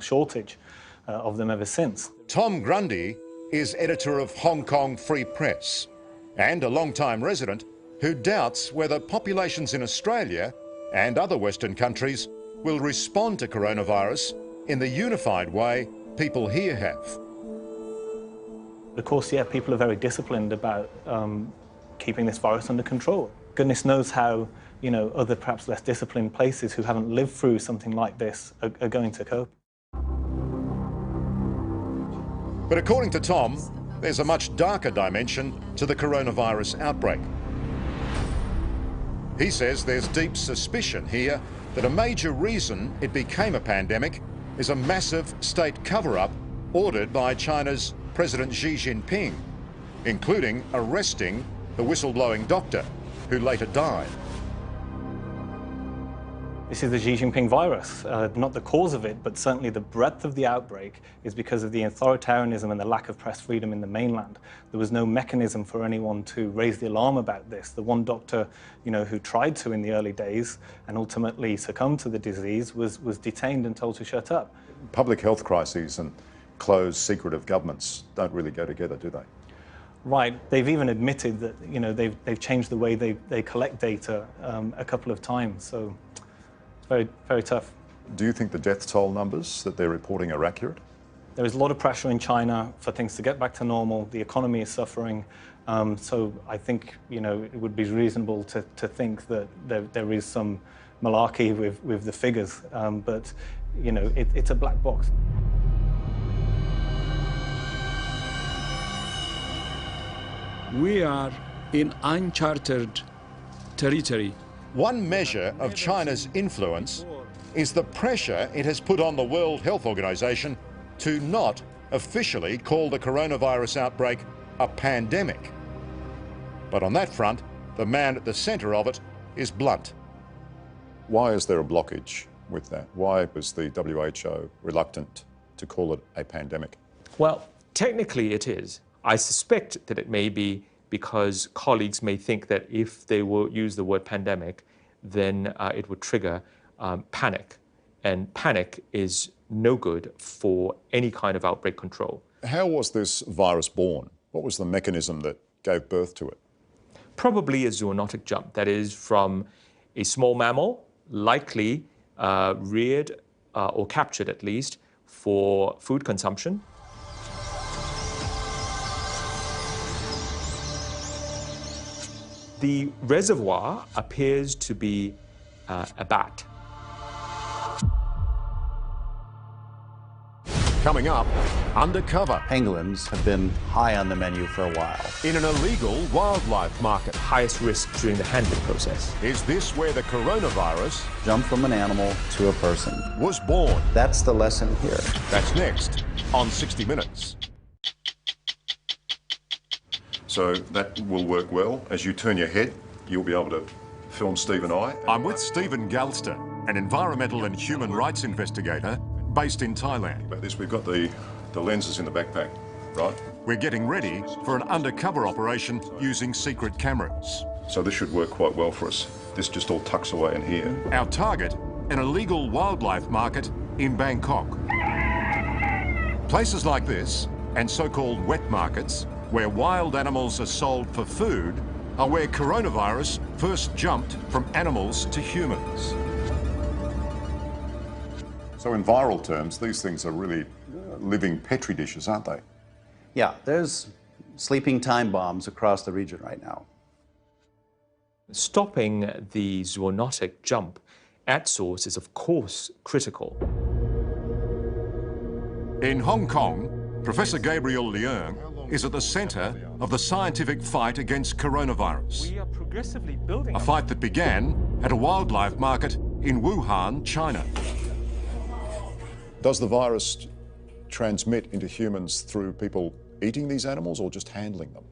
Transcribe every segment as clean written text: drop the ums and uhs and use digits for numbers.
shortage of them ever since. Tom Grundy is editor of Hong Kong Free Press and a long-time resident who doubts whether populations in Australia and other Western countries will respond to coronavirus in the unified way people here have. Of course, yeah, people are very disciplined about keeping this virus under control. Goodness knows how, other perhaps less disciplined places who haven't lived through something like this are going to cope. But according to Tom, there's a much darker dimension to the coronavirus outbreak. He says there's deep suspicion here that a major reason it became a pandemic is a massive state cover-up ordered by China's President Xi Jinping, including arresting the whistleblowing doctor who later died. This is the Xi Jinping virus, not the cause of it, but certainly the breadth of the outbreak is because of the authoritarianism and the lack of press freedom in the mainland. There was no mechanism for anyone to raise the alarm about this. The one doctor, who tried to in the early days and ultimately succumbed to the disease was detained and told to shut up. Public health crises and closed, secretive governments don't really go together, do they? Right. They've even admitted that, they've changed the way they collect data a couple of times. So very, very tough. Do you think the death toll numbers that they're reporting are accurate? There is a lot of pressure in China for things to get back to normal. The economy is suffering. So I think, it would be reasonable to think that there is some malarkey with the figures. But, it's a black box. We are in uncharted territory. One measure of China's influence is the pressure it has put on the World Health Organization to not officially call the coronavirus outbreak a pandemic. But on that front, the man at the center of it is blunt. Why is there a blockage with that? Why was the WHO reluctant to call it a pandemic? Well, technically it is. I suspect that it may be because colleagues may think that if they will use the word pandemic, then it would trigger panic. And panic is no good for any kind of outbreak control. How was this virus born? What was the mechanism that gave birth to it? Probably a zoonotic jump, that is from a small mammal, likely reared or captured at least for food consumption. The reservoir appears to be a bat. Coming up, undercover Pangolins have been high on the menu for a while. in an illegal wildlife market. Highest risk during the handling process. Is this where the coronavirus Jump from an animal to a person. was born? That's the lesson here. That's next on 60 Minutes. So that will work well. As you turn your head, you'll be able to film Steve and I. I'm with Stephen Galster, an environmental and human rights investigator based in Thailand. About this, we've got the lenses in the backpack, right? We're getting ready for an undercover operation using secret cameras. So this should work quite well for us. This just all tucks away in here. Our target, an illegal wildlife market in Bangkok. Places like this, and so-called wet markets, where wild animals are sold for food, are where coronavirus first jumped from animals to humans. So in viral terms, these things are really living petri dishes, aren't they? Yeah, there's sleeping time bombs across the region right now. Stopping the zoonotic jump at source is of course critical. In Hong Kong, Professor Gabriel Leung is at the centre of the scientific fight against coronavirus. We are progressively building A fight that began at a wildlife market in Wuhan, China. Does the virus transmit into humans through people eating these animals or just handling them?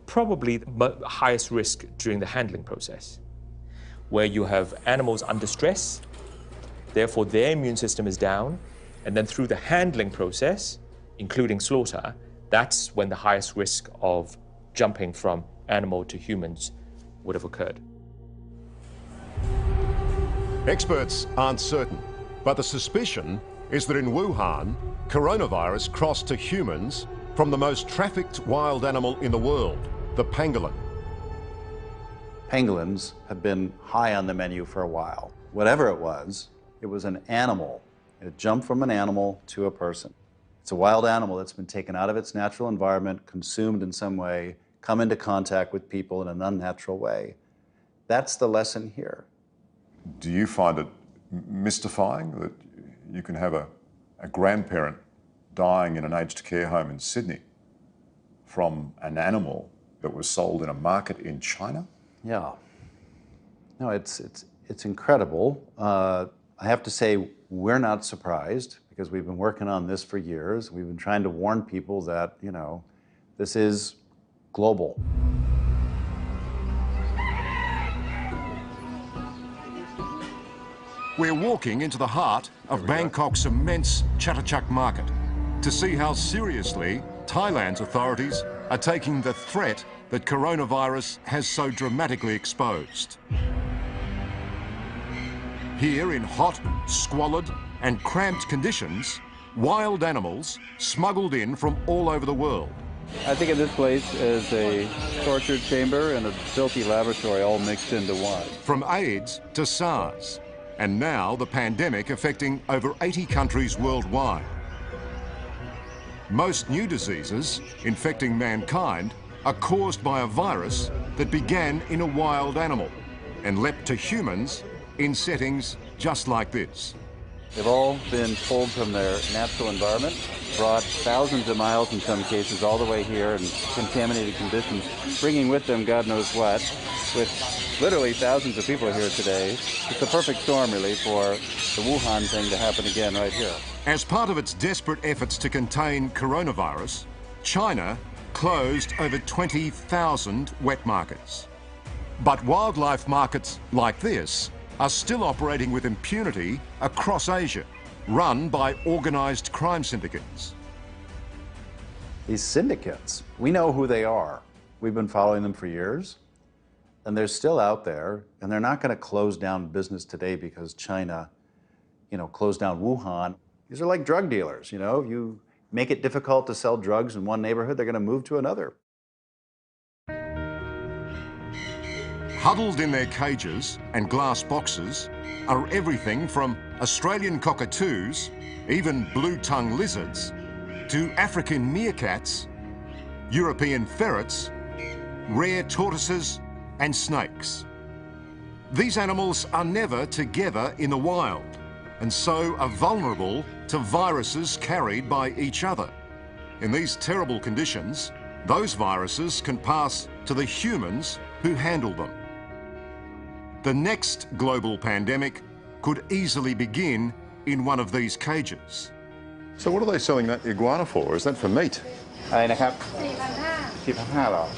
probably the highest risk during the handling process, where you have animals under stress, therefore their immune system is down, and then through the handling process, including slaughter, that's when the highest risk of jumping from animal to humans would have occurred. Experts aren't certain, but the suspicion is that in Wuhan, coronavirus crossed to humans from the most trafficked wild animal in the world, the pangolin. Pangolins have been high on the menu for a while. Whatever it was an animal. It jumped from an animal to a person. It's a wild animal that's been taken out of its natural environment, consumed in some way, come into contact with people in an unnatural way. That's the lesson here. Do you find it mystifying that you can have a grandparent dying in an aged care home in Sydney from an animal that was sold in a market in China? Yeah. No, it's incredible. I have to say, we're not surprised because we've been working on this for years. We've been trying to warn people that, you know, this is global. We're walking into the heart of Bangkok's immense Chatuchak market to see how seriously Thailand's authorities are taking the threat that coronavirus has so dramatically exposed. Here in hot, squalid and cramped conditions, wild animals smuggled in from all over the world. I think of this place as a torture chamber and a filthy laboratory all mixed into one. From AIDS to SARS, and now the pandemic affecting over 80 countries worldwide. Most new diseases infecting mankind are caused by a virus that began in a wild animal and leapt to humans in settings just like this. They've all been pulled from their natural environment, brought thousands of miles in some cases all the way here in contaminated conditions, bringing with them God knows what, with literally thousands of people here today. It's a perfect storm, really, for the Wuhan thing to happen again right here. As part of its desperate efforts to contain coronavirus, China closed over 20,000 wet markets. But wildlife markets like this are still operating with impunity across Asia, run by organised crime syndicates. These syndicates, we know who they are. We've been following them for years, and they're still out there, and they're not going to close down business today because China, you know, closed down Wuhan. These are like drug dealers, you know. You make it difficult to sell drugs in one neighborhood, they're going to move to another. Huddled in their cages and glass boxes are everything from Australian cockatoos, even blue-tongue lizards, to African meerkats, European ferrets, rare tortoises and snakes. These animals are never together in the wild and so are vulnerable to viruses carried by each other. In these terrible conditions, those viruses can pass to the humans who handle them. The next global pandemic could easily begin in one of these cages. So what are they selling that iguana for? Is that for meat? 4,500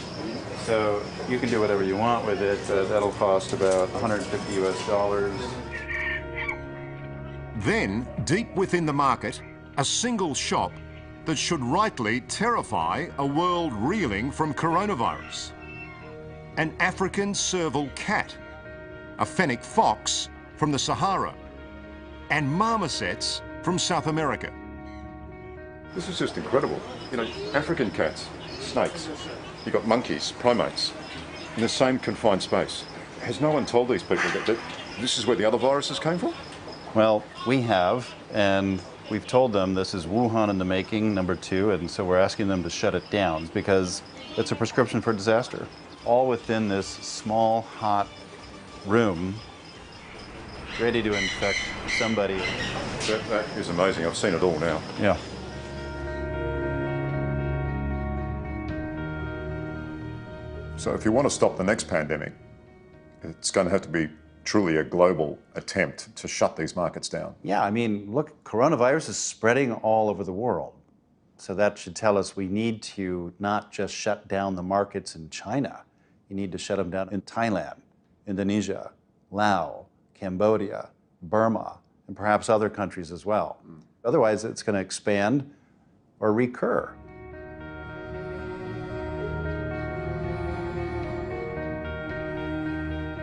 So you can do whatever you want with it. That'll cost about $150 US. Then, deep within the market, a single shop that should rightly terrify a world reeling from coronavirus. An African serval cat, a fennec fox from the Sahara, and marmosets from South America. This is just incredible. You know, African cats, snakes, you've got monkeys, primates, in the same confined space. Has no one told these people that this is where the other viruses came from? Well, we have, and we've told them this is Wuhan in the making, #2, and so we're asking them to shut it down because it's a prescription for disaster. All within this small, hot room, ready to infect somebody. That is amazing. I've seen it all now. Yeah. So if you want to stop the next pandemic, it's going to have to be truly a global attempt to shut these markets down. Yeah, I mean, look, coronavirus is spreading all over the world. So that should tell us we need to not just shut down the markets in China. You need to shut them down in Thailand, Indonesia, Laos, Cambodia, Burma, and perhaps other countries as well. Otherwise, it's going to expand or recur.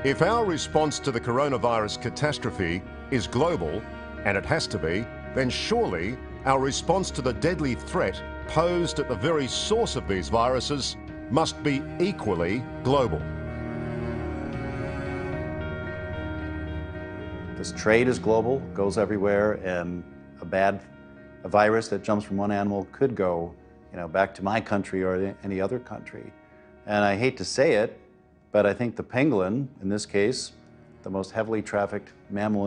If our response to the coronavirus catastrophe is global, and it has to be, then surely our response to the deadly threat posed at the very source of these viruses must be equally global. This trade is global, goes everywhere, and a virus that jumps from one animal could go, back to my country or any other country. And I hate to say it, but I think the pangolin, in this case, the most heavily trafficked mammal